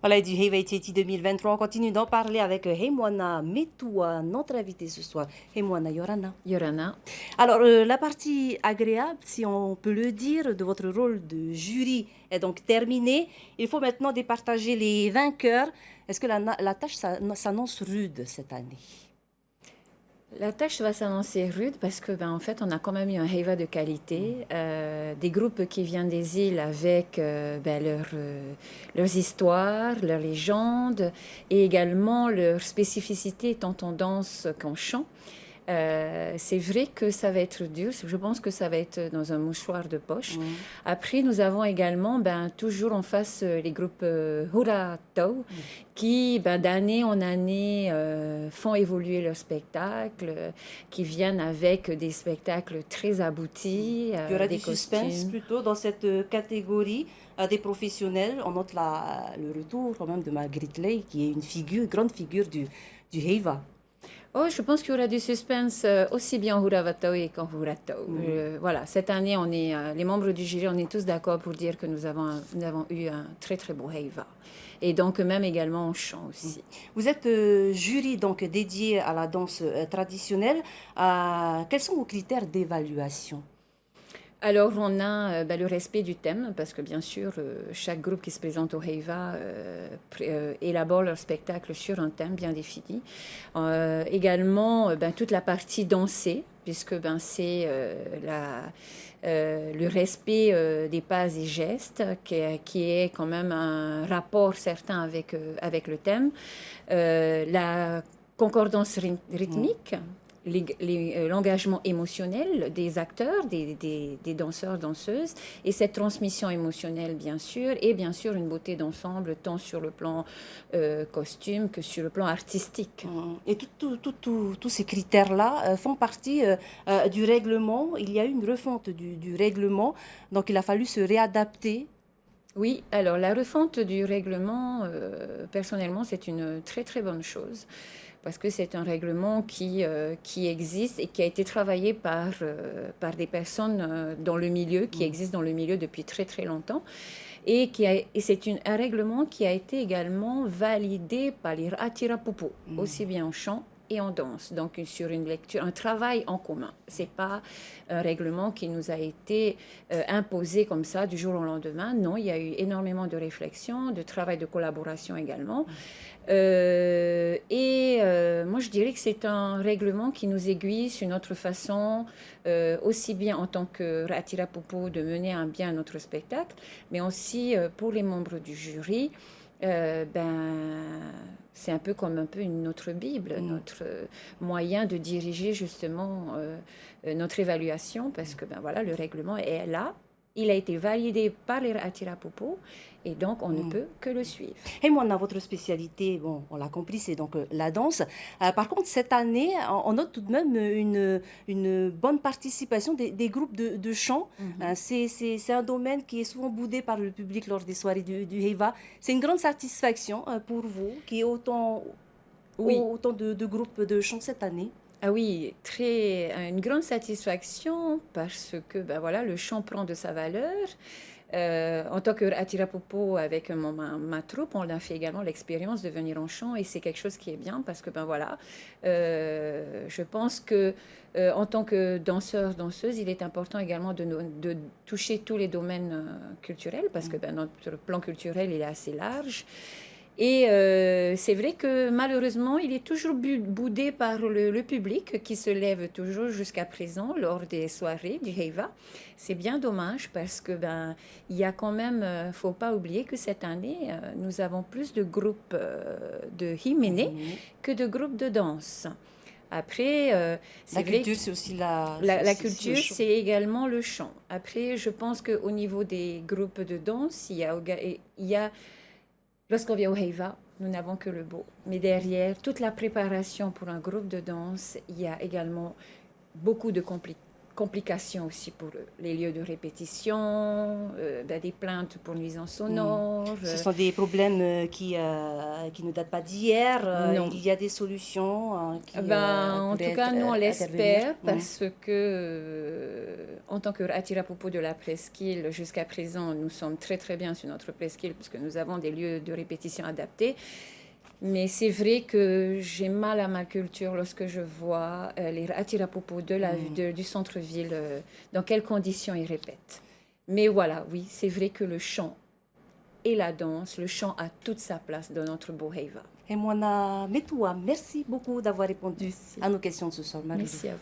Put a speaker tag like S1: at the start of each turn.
S1: Voilà, du Hey Waititi 2023, on continue d'en parler avec Heimwana Metua, notre invité ce soir, Heimwana Yorana.
S2: Yorana.
S1: Alors, la partie agréable, si on peut le dire, de votre rôle de jury est donc terminée. Il faut maintenant départager les vainqueurs. Est-ce que la tâche s'annonce rude cette année?
S2: La tâche va s'annoncer rude parce que, en fait, on a quand même eu un Heiva de qualité, des groupes qui viennent des îles avec leurs histoires, leurs légendes et également leurs spécificités tant en danse qu'en chant. C'est vrai que ça va être dur. Je pense que ça va être dans un mouchoir de poche. Après, nous avons également toujours en face les groupes Hura Tau qui, d'année en année, font évoluer leurs spectacles, qui viennent avec des spectacles très aboutis,
S1: Il y aura
S2: des
S1: du suspense
S2: costumes.
S1: plutôt dans cette catégorie des professionnels. On note le retour quand même de Marguerite Lay, qui est une grande figure du Heiva.
S2: Oh, je pense qu'il y aura du suspense aussi bien en Huravatao qu'en Huratao. Voilà, cette année, les membres du jury, on est tous d'accord pour dire que nous avons eu un très très beau Heiva. Et donc même également en chant aussi.
S1: Vous êtes jury donc dédié à la danse traditionnelle. Quels sont vos critères d'évaluation?
S2: Alors, on a le respect du thème, parce que bien sûr, chaque groupe qui se présente au Heiva élabore leur spectacle sur un thème bien défini. Également, toute la partie dansée, puisque c'est le respect des pas et gestes, qui est quand même un rapport certain avec le thème. La concordance rythmique. L'engagement émotionnel des acteurs, des danseurs, danseuses, et cette transmission émotionnelle, bien sûr, et bien sûr une beauté d'ensemble, tant sur le plan costume que sur le plan artistique.
S1: Et tous ces critères-là font partie du règlement. Il y a eu une refonte du règlement, donc il a fallu se réadapter.
S2: Oui, alors la refonte du règlement, personnellement, c'est une très très bonne chose parce que c'est un règlement qui existe et qui a été travaillé par des personnes dans le milieu, qui existent dans le milieu depuis très très longtemps. Et c'est un règlement qui a été également validé par les Atirapupo, aussi bien en chant et en danse, donc sur une lecture, un travail en commun. C'est pas un règlement qui nous a été imposé comme ça du jour au lendemain. Non, il y a eu énormément de réflexion, de travail de collaboration également. Moi, je dirais que c'est un règlement qui nous aiguille sur notre façon, aussi bien en tant que Ratirapopo, de mener bien notre spectacle, mais aussi pour les membres du jury. C'est un peu comme notre Bible, notre moyen de diriger justement notre évaluation, parce que voilà, le règlement est là. Il a été validé par les Atirapopo et donc on ne peut que le suivre.
S1: Et moi, dans votre spécialité, bon, on l'a compris, c'est donc la danse. Par contre, cette année, on note tout de même une bonne participation des groupes de chant. C'est un domaine qui est souvent boudé par le public lors des soirées du Heiva. C'est une grande satisfaction pour vous, qui est autant de groupes de chant cette année.
S2: Ah oui, une grande satisfaction parce que voilà, le chant prend de sa valeur. En tant que Atirapopo avec ma troupe, on a fait également l'expérience de venir en chant et c'est quelque chose qui est bien parce que voilà, je pense que en tant que danseur, danseuse, il est important également de toucher tous les domaines culturels parce que notre plan culturel il est assez large. Et c'est vrai que malheureusement, il est toujours boudé par le public qui se lève toujours jusqu'à présent lors des soirées du Heiva. C'est bien dommage parce que il y a quand même, faut pas oublier que cette année, nous avons plus de groupes de himene que de groupes de danse. Après,
S1: La culture, c'est aussi
S2: la culture, c'est également le chant. Après, je pense qu'au niveau des groupes de danse, il y a lorsqu'on vient au Heiva, nous n'avons que le beau. Mais derrière, toute la préparation pour un groupe de danse, il y a également beaucoup de complications aussi pour les lieux de répétition, des plaintes pour nuisances sonores.
S1: Ce sont des problèmes qui ne datent pas d'hier.
S2: Non.
S1: Il y a des solutions qui
S2: En
S1: pourraient
S2: tout cas, nous, on
S1: intervenir.
S2: l'espère parce que, en tant que Atirapopo de la presqu'île, jusqu'à présent, nous sommes très, très bien sur notre presqu'île puisque nous avons des lieux de répétition adaptés. Mais c'est vrai que j'ai mal à ma culture lorsque je vois les Atirapopo du centre-ville, dans quelles conditions ils répètent. Mais voilà, oui, c'est vrai que le chant et la danse, le chant a toute sa place dans notre beau Heiva.
S1: Et Moana Metoua, merci beaucoup d'avoir répondu
S2: Merci.
S1: à nos questions de ce soir, Marie.
S2: Merci à vous.